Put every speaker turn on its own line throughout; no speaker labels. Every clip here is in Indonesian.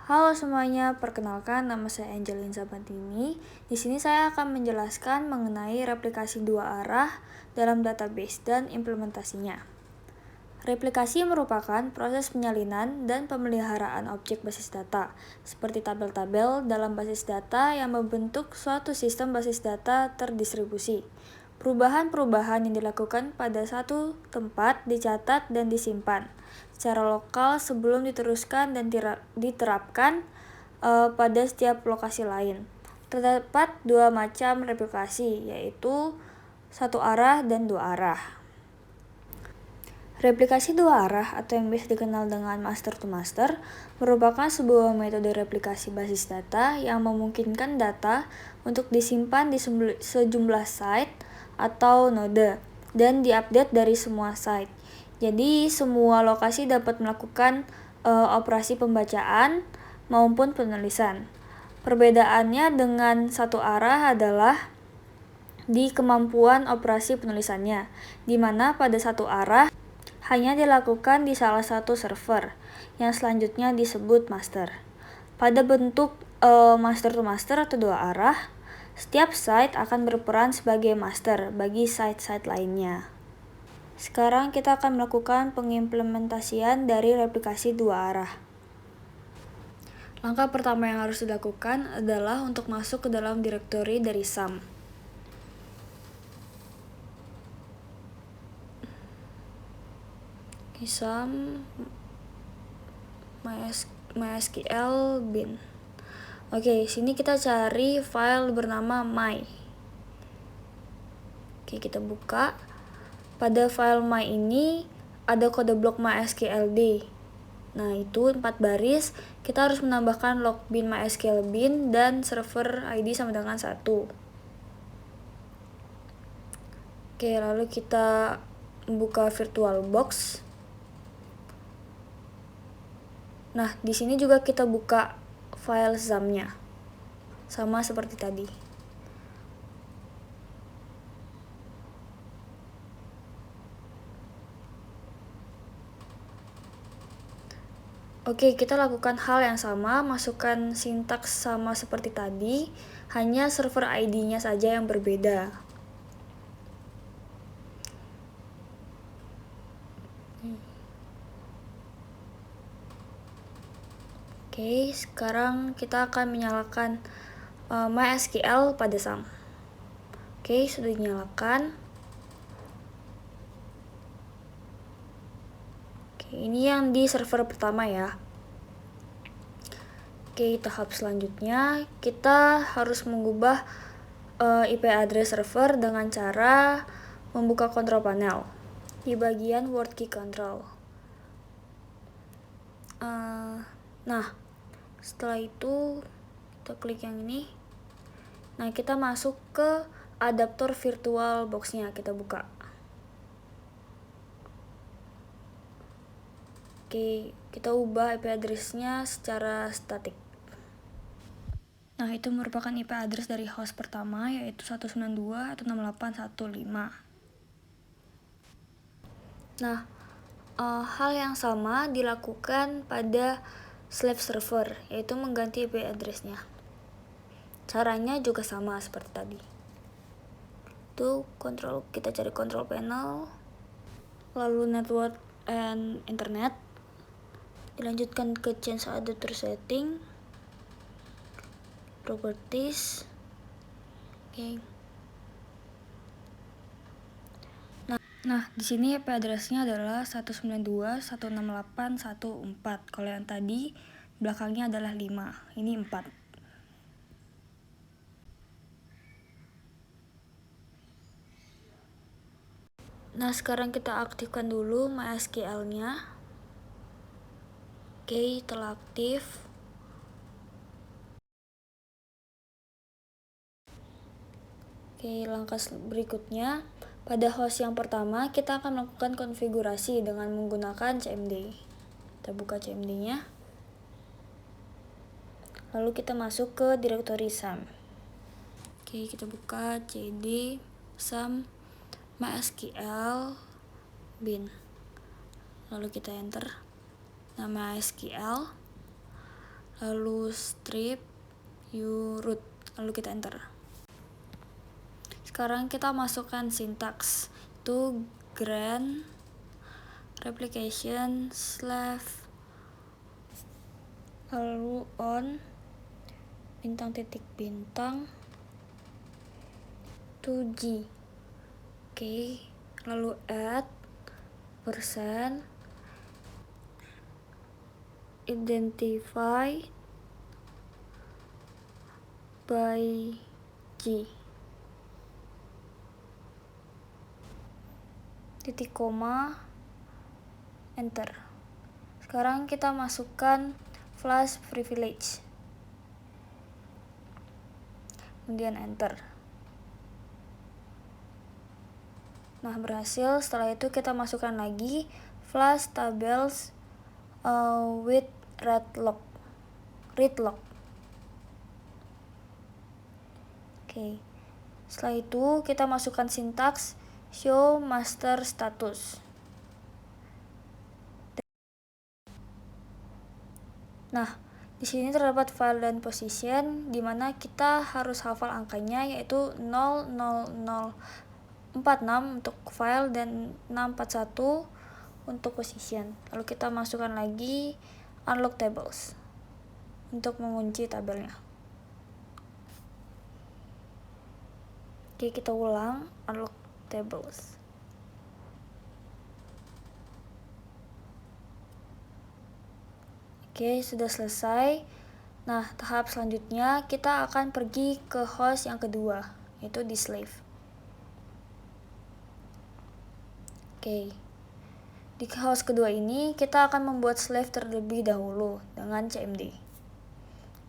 Halo semuanya, perkenalkan nama saya Angelin Zapantini. Di sini saya akan menjelaskan mengenai replikasi dua arah dalam database dan implementasinya. Replikasi merupakan proses penyalinan dan pemeliharaan objek basis data, seperti tabel-tabel dalam basis data yang membentuk suatu sistem basis data terdistribusi. Perubahan-perubahan yang dilakukan pada satu tempat dicatat dan disimpan secara lokal sebelum diteruskan dan diterapkan pada setiap lokasi lain. Terdapat dua macam replikasi, yaitu satu arah dan dua arah. Replikasi dua arah atau yang biasa dikenal dengan master to master merupakan sebuah metode replikasi basis data yang memungkinkan data untuk disimpan di sejumlah site atau node dan diupdate dari semua site. Jadi semua lokasi dapat melakukan operasi pembacaan maupun penulisan. Perbedaannya dengan satu arah adalah di kemampuan operasi penulisannya, di mana pada satu arah hanya dilakukan di salah satu server, yang selanjutnya disebut master. Pada bentuk master to master atau dua arah, setiap site akan berperan sebagai master bagi site-site lainnya. Sekarang kita akan melakukan pengimplementasian dari replikasi dua arah. Langkah pertama yang harus dilakukan adalah untuk masuk ke dalam direktori dari SAM. SAM MySQL bin. Oke, sini kita cari file bernama my. Oke, kita buka. Pada file my ini ada kode blok MySQLD. Nah, itu 4 baris. Kita harus menambahkan log bin MySQL bin dan server ID sama dengan 1. Oke, lalu kita buka VirtualBox. Nah, di sini juga kita buka file XAML-nya. Sama seperti tadi. Oke, kita lakukan hal yang sama, masukkan sintaks sama seperti tadi, hanya server ID-nya saja yang berbeda. Oke, sekarang kita akan menyalakan MySQL pada SAM. Oke, sudah dinyalakan. Oke, ini yang di server pertama ya. Oke, tahap selanjutnya kita harus mengubah IP address server dengan cara membuka control panel di bagian word key control. Nah, setelah itu kita klik yang ini. Nah, kita masuk ke adaptor VirtualBox-nya, kita buka. Oke, kita ubah IP address-nya secara statik. Nah, itu merupakan IP address dari host pertama, yaitu 192.168.1.5. Nah, hal yang sama dilakukan pada slave server, yaitu mengganti IP address-nya. Caranya juga sama seperti tadi. Itu kita cari control panel, lalu network and internet. Dilanjutkan ke change adapter setting, properties. Oke. Nah, di sini IP address-nya adalah 192.168.1.4. Kalau yang tadi belakangnya adalah 5. Ini 4. Nah, sekarang kita aktifkan dulu MySQL-nya. Oke, telah aktif. Oke, langkah berikutnya, pada host yang pertama kita akan melakukan konfigurasi dengan menggunakan cmd. Kita buka cmd-nya. Lalu kita masuk ke direktori SAM. Oke, kita buka cd SAM MySQL bin. Lalu kita enter nama MySQL. lalu strip uroot, lalu kita enter. Sekarang kita masukkan sintaks itu grant replication slave lalu on bintang titik bintang to G. Oke, lalu add persen identify by G titik koma enter. Sekarang kita masukkan flash privilege, kemudian enter. Nah, berhasil. Setelah itu kita masukkan lagi flash tables with read lock. Oke. Setelah itu kita masukkan sintaks show master status. Nah, di sini terdapat file dan position di mana kita harus hafal angkanya, yaitu 00046 untuk file dan 641 untuk position. Lalu kita masukkan lagi unlock tables untuk mengunci tabelnya. Oke, kita ulang unlock tables. Oke, sudah selesai. Nah, tahap selanjutnya kita akan pergi ke host yang kedua, yaitu di slave. Oke, di host kedua ini kita akan membuat slave terlebih dahulu dengan cmd.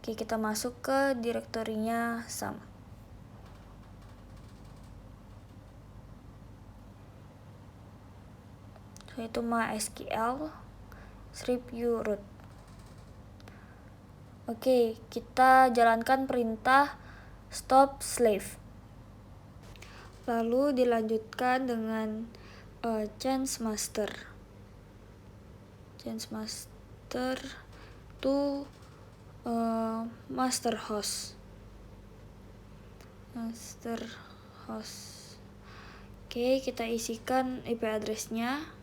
Oke, kita masuk ke direktorinya sum. Yaitu mysql strip uroot. Oke, kita jalankan perintah stop slave. Lalu dilanjutkan dengan change master to master host. Oke, kita isikan IP address-nya.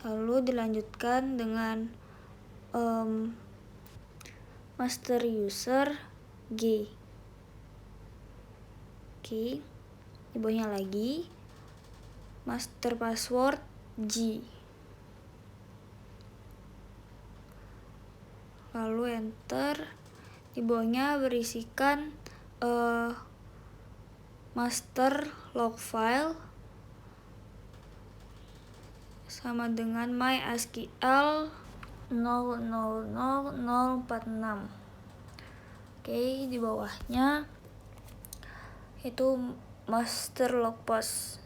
Lalu dilanjutkan dengan master user G. Oke, di bawahnya lagi master password G. Lalu enter. Di bawahnya berisikan master log file sama dengan mysql 000046. Oke, di bawahnya itu master log post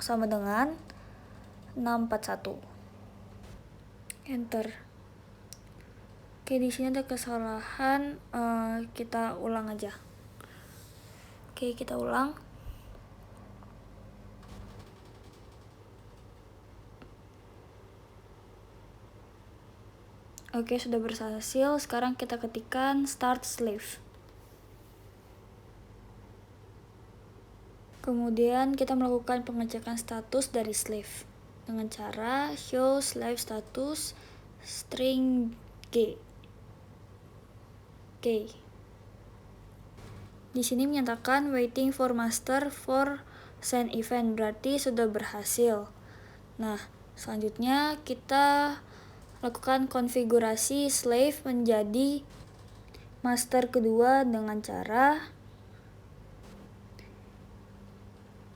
sama dengan 641. Enter. Oke, di sini ada kesalahan, kita ulang aja. Oke, kita ulang. Oke, sudah berhasil. Sekarang kita ketikkan start slave. Kemudian kita melakukan pengecekan status dari slave dengan cara show slave status string G. Oke. Di sini menyatakan waiting for master for send event, berarti sudah berhasil. Nah, selanjutnya kita lakukan konfigurasi slave menjadi master kedua dengan cara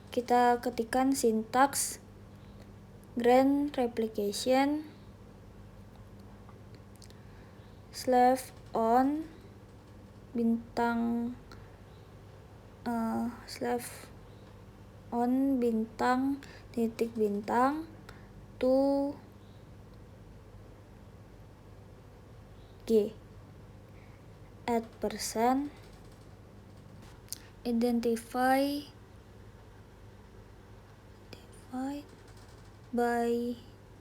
kita ketikkan sintaks grant replication slave on bintang titik bintang to G add percent divide by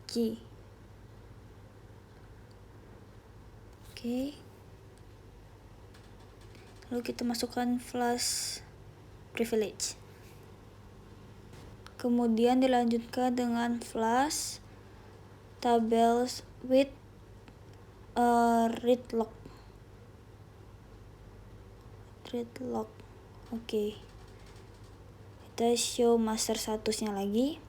G. Oke. Lalu kita masukkan flash privilege. Kemudian dilanjutkan dengan flash tables with read lock. Oke. Kita show master statusnya lagi.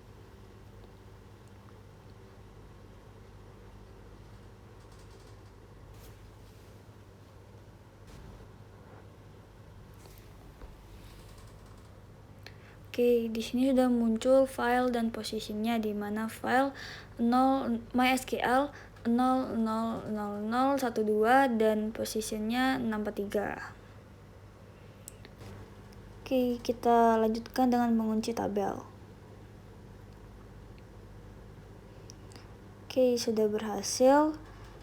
Oke, di sini sudah muncul file dan posisinya, di mana file 0 MySQL 0000012 dan posisinya 643. Oke, kita lanjutkan dengan mengunci tabel. Oke, sudah berhasil.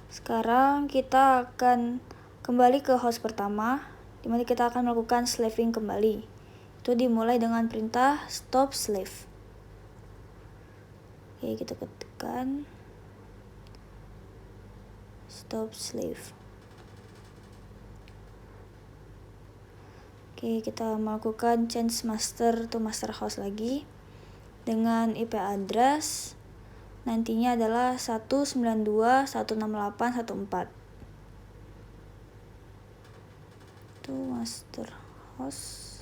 Sekarang kita akan kembali ke host pertama, di mana kita akan melakukan slaving kembali. Itu dimulai dengan perintah stop slave. Oke, kita ketikkan stop slave. Oke, kita melakukan change master to master host lagi dengan IP address nantinya adalah 192.168.1.4. Itu master host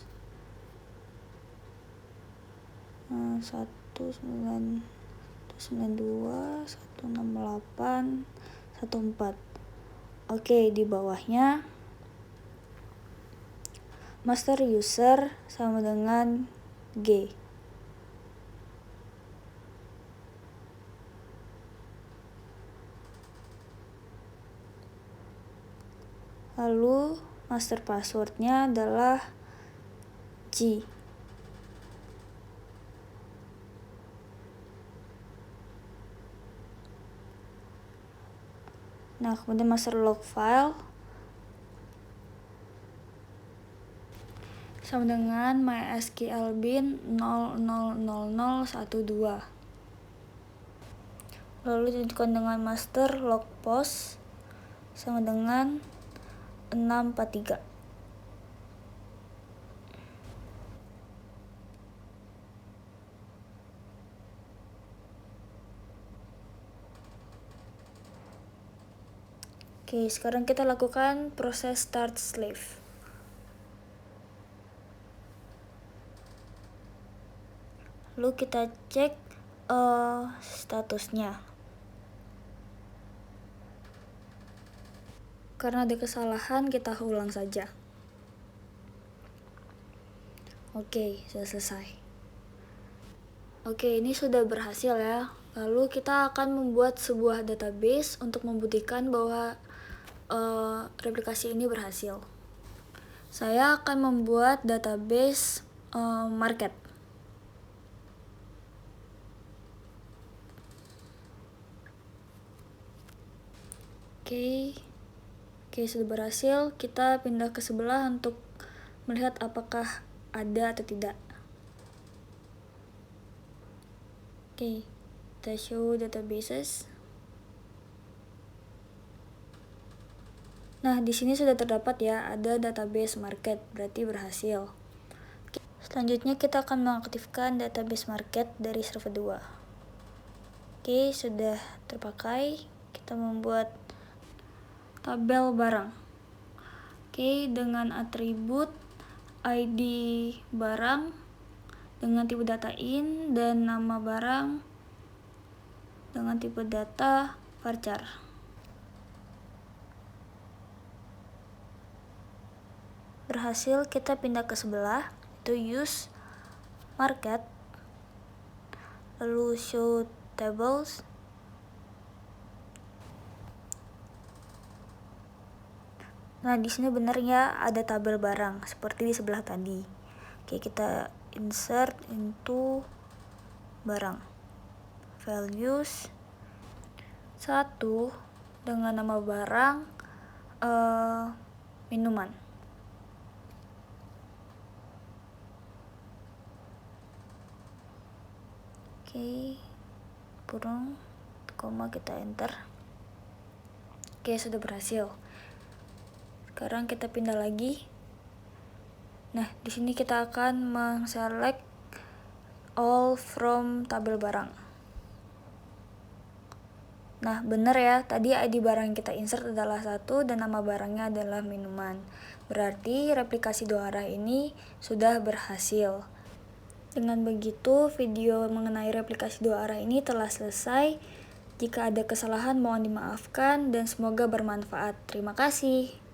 192.168.1.4. Oke, di bawahnya master user sama dengan G. Lalu master passwordnya adalah G. Nah, kemudian master log file sama dengan MySQL bin 000012. Lalu dilanjutkan dengan master log post sama dengan 643. Oke, sekarang kita lakukan proses start slave. Lalu kita cek statusnya. Karena ada kesalahan, kita ulang saja. Oke, sudah selesai. Oke, ini sudah berhasil ya. Lalu kita akan membuat sebuah database untuk membuktikan bahwa replikasi ini berhasil. Saya akan membuat database market. Oke, sudah berhasil. Kita pindah ke sebelah untuk melihat apakah ada atau tidak. Oke, kita show databases. Nah, di sini sudah terdapat ya, ada database market, berarti berhasil. Oke, selanjutnya kita akan mengaktifkan database market dari server 2. Oke, sudah terpakai. Kita membuat tabel barang. Oke, dengan atribut ID barang dengan tipe data in dan nama barang dengan tipe data varchar. Berhasil, kita pindah ke sebelah, itu use market, lalu show tables. Nah, di sini benar ya ada tabel barang seperti di sebelah tadi. Oke, kita insert into barang. Values 1 dengan nama barang minuman. Oke, kurung, koma, kita enter. Oke, sudah berhasil. Sekarang kita pindah lagi. Nah, di sini kita akan meng-select all from tabel barang. Nah, benar ya, tadi ID barang yang kita insert adalah 1 dan nama barangnya adalah minuman. Berarti replikasi 2 arah ini sudah berhasil. Dengan begitu, video mengenai replikasi 2 arah ini telah selesai. Jika ada kesalahan mohon dimaafkan dan semoga bermanfaat. Terima kasih.